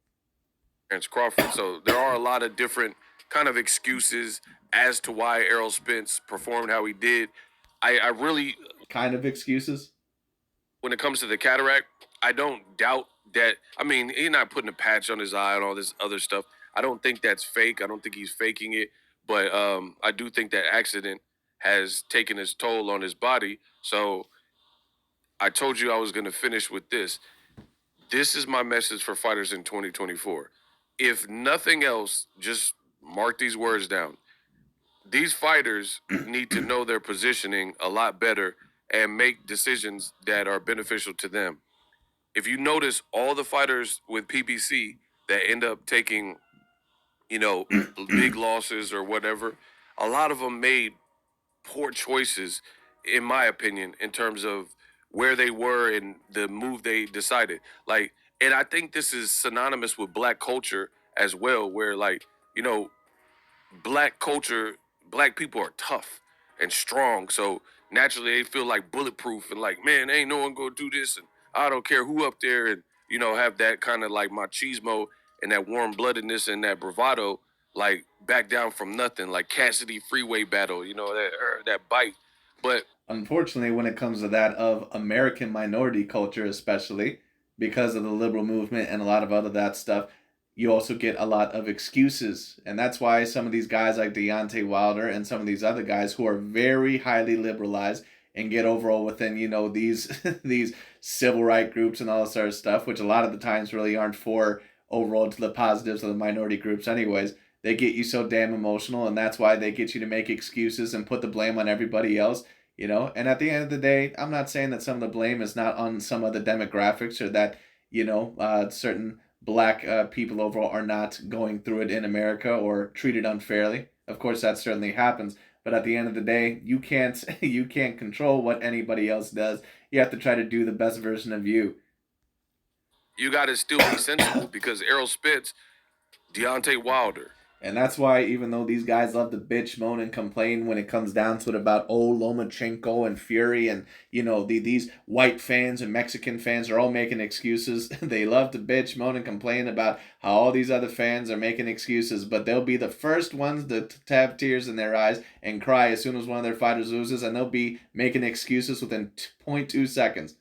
Speaker 3: Terence Crawford. So there are a lot of different kind of excuses as to why Errol Spence performed how he did. I really,
Speaker 1: Kind of excuses?
Speaker 3: when it comes to the cataract, I don't doubt that. I mean, he's not putting a patch on his eye and all this other stuff. I don't think that's fake. I don't think he's faking it. But I do think that accident has taken its toll on his body. So I told you I was going to finish with this. This is my message for fighters in 2024. If nothing else, just mark these words down. These fighters need to know their positioning a lot better and make decisions that are beneficial to them. If you notice, all the fighters with PBC that end up taking, big losses or whatever, a lot of them made poor choices, in my opinion, in terms of where they were and the move they decided. Like, and I think this is synonymous with black culture as well, where, like, black culture, black people are tough and strong. So naturally they feel like bulletproof and like, man, ain't no one gonna do this. And I don't care who up there, and, have that kind of like machismo and that warm bloodedness and that bravado, like back down from nothing, like Cassidy freeway battle, that bite. But
Speaker 1: Unfortunately, when it comes to that of American minority culture, especially because of the liberal movement and a lot of other that stuff, you also get a lot of excuses. And that's why some of these guys like Deontay Wilder and some of these other guys who are very highly liberalized and get overall within, these these civil rights groups and all this sort of stuff, which a lot of the times really aren't for overall to the positives of the minority groups anyways. They get you so damn emotional, and that's why they get you to make excuses and put the blame on everybody else. And at the end of the day, I'm not saying that some of the blame is not on some of the demographics, or that certain black people overall are not going through it in America or treated unfairly. Of course, that certainly happens. But at the end of the day, you can't you can't control what anybody else does. You have to try to do the best version of you.
Speaker 3: you got to still be sensible because Errol Spence, Deontay Wilder,
Speaker 1: And that's why, even though these guys love to bitch, moan, and complain when it comes down to it about Lomachenko and Fury, and these white fans and Mexican fans are all making excuses. They love to bitch, moan, and complain about how all these other fans are making excuses, but they'll be the first ones to have tears in their eyes and cry as soon as one of their fighters loses, and they'll be making excuses within 0.2 seconds.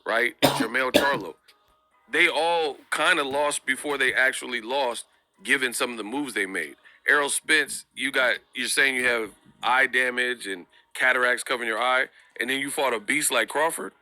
Speaker 3: right? Jermell Charlo. They all kind of lost before they actually lost, given some of the moves they made. Errol Spence, you're saying you have eye damage and cataracts covering your eye, and then you fought a beast like Crawford.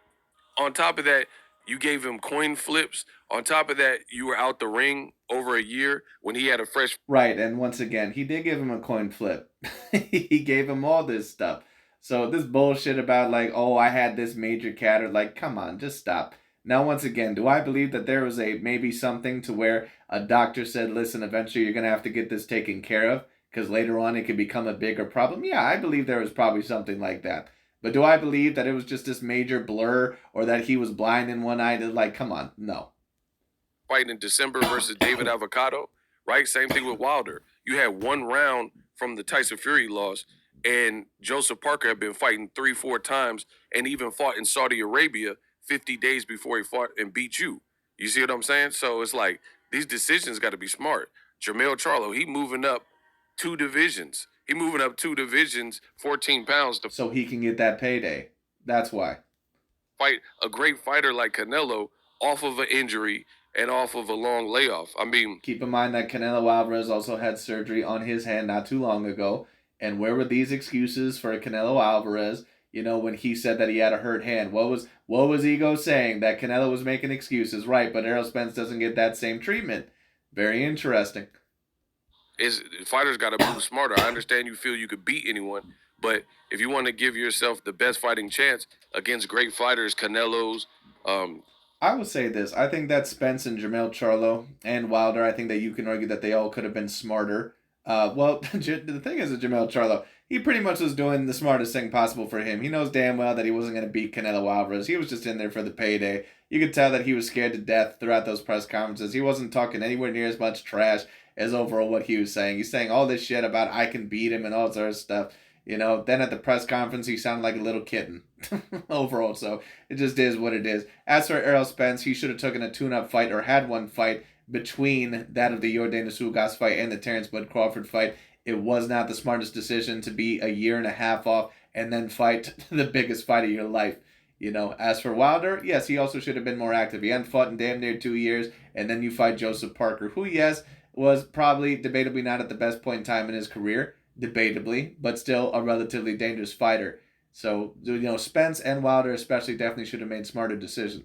Speaker 3: On top of that, you gave him coin flips. On top of that, you were out the ring over a year when he had a fresh.
Speaker 1: Right, and once again, he did give him a coin flip. He gave him all this stuff. So this bullshit about like, oh, I had this major cataracts, like, come on, just stop. Now, once again, do I believe that there was maybe something to where a doctor said, listen, eventually you're going to have to get this taken care of because later on it could become a bigger problem? Yeah, I believe there was probably something like that. But do I believe that it was just this major blur, or that he was blind in one eye? Like, come on, no.
Speaker 3: Fight in December versus David Avocado, right? Same thing with Wilder. You had one round from the Tyson Fury loss, and Joseph Parker had been fighting 3-4 times and even fought in Saudi Arabia 50 days before he fought and beat you. You see what I'm saying? So it's like these decisions got to be smart. Jermell Charlo, he moving up 2 divisions. He moving up 2 divisions, 14 pounds to
Speaker 1: So he can get that payday. That's why.
Speaker 3: fight a great fighter like Canelo off of an injury and off of a long layoff. I mean,
Speaker 1: Keep in mind that Canelo Alvarez also had surgery on his hand not too long ago. And where were these excuses for Canelo Alvarez? You know, when he said that he had a hurt hand, what was Ego saying? That Canelo was making excuses, right? But Errol Spence doesn't get that same treatment. Very interesting.
Speaker 3: fighters got to move smarter. I understand you feel you could beat anyone, but if you want to give yourself the best fighting chance against great fighters, Canelo's,
Speaker 1: I would say this. I think that Spence and Jermell Charlo and Wilder, I think that you can argue that they all could have been smarter. Well, the thing is with Jermell Charlo, he pretty much was doing the smartest thing possible for him. He knows damn well that he wasn't going to beat Canelo Alvarez. He was just in there for the payday. You could tell that he was scared to death throughout those press conferences. He wasn't talking anywhere near as much trash as overall what he was saying. He's saying all this shit about I can beat him and all sort of stuff. You know, then at the press conference, he sounded like a little kitten overall. So it just is what it is. As for Errol Spence, he should have taken a tune-up fight or had one fight between that of the Yordenis Ugas fight and the Terence Bud Crawford fight. It was not the smartest decision to be a year and a half off and then fight the biggest fight of your life. You know, as for Wilder, yes, he also should have been more active. He hadn't fought in damn near 2 years, and then you fight Joseph Parker, who, yes, was probably debatably not at the best point in time in his career, debatably, but still a relatively dangerous fighter. So, you know, Spence and Wilder especially definitely should have made smarter decisions.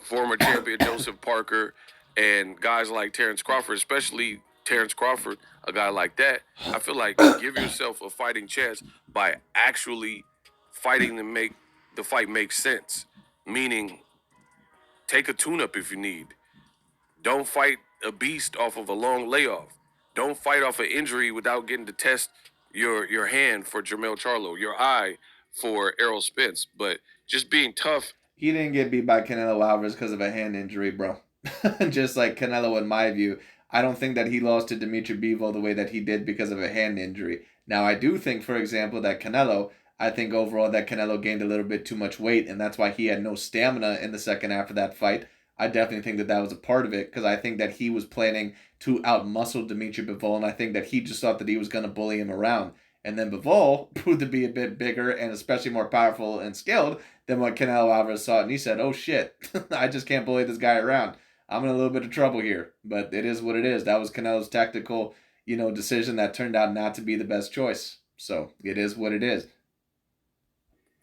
Speaker 3: former champion Joseph Parker and guys like Terence Crawford, especially Terence Crawford, a guy like that, I feel like give yourself a fighting chance by actually fighting to make the fight make sense. Meaning, take a tune-up if you need. Don't fight a beast off of a long layoff. Don't fight off an injury without getting to test your hand for Jermell Charlo, your eye for Errol Spence. But just being tough.
Speaker 1: He didn't get beat by Canelo Alvarez because of a hand injury, bro. Just like Canelo, in my view, I don't think that he lost to Dimitri Bivol the way that he did because of a hand injury. Now, I do think, for example, that I think overall that Canelo gained a little bit too much weight, and that's why he had no stamina in the second half of that fight. I definitely think that that was a part of it, because I think that he was planning to outmuscle Dimitri Bivol, and I think that he just thought that he was going to bully him around. And then Bivol proved to be a bit bigger and especially more powerful and skilled than what Canelo Alvarez saw. And he said, oh shit, I just can't bully this guy around. I'm in a little bit of trouble here. But it is what it is. That was Canelo's tactical, decision that turned out not to be the best choice. So it is what it is.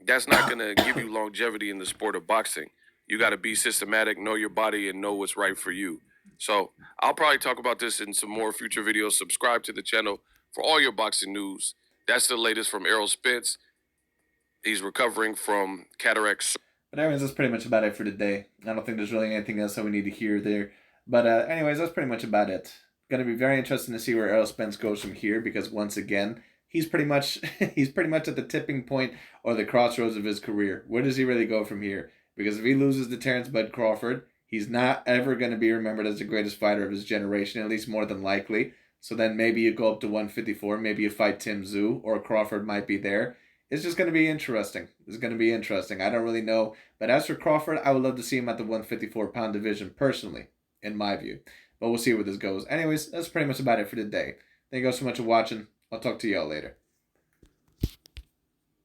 Speaker 3: That's not going to give you longevity in the sport of boxing. You got to be systematic, know your body, and know what's right for you. So I'll probably talk about this in some more future videos. Subscribe to the channel for all your boxing news. That's the latest from Errol Spence. He's recovering from cataract.
Speaker 1: But anyways, that's pretty much about it for today. I don't think there's really anything else that we need to hear there. But anyways, that's pretty much about it. Going to be very interesting to see where Errol Spence goes from here, because once again, he's pretty much at the tipping point or the crossroads of his career. Where does he really go from here? Because if he loses to Terence Bud Crawford, he's not ever going to be remembered as the greatest fighter of his generation, at least more than likely. So then maybe you go up to 154, maybe you fight Tim Tszyu, or Crawford might be there. It's just going to be interesting. It's going to be interesting. I don't really know. But as for Crawford, I would love to see him at the 154-pound division, personally, in my view. But we'll see where this goes. Anyways, that's pretty much about it for today. Thank you guys so much for watching. I'll talk to y'all later.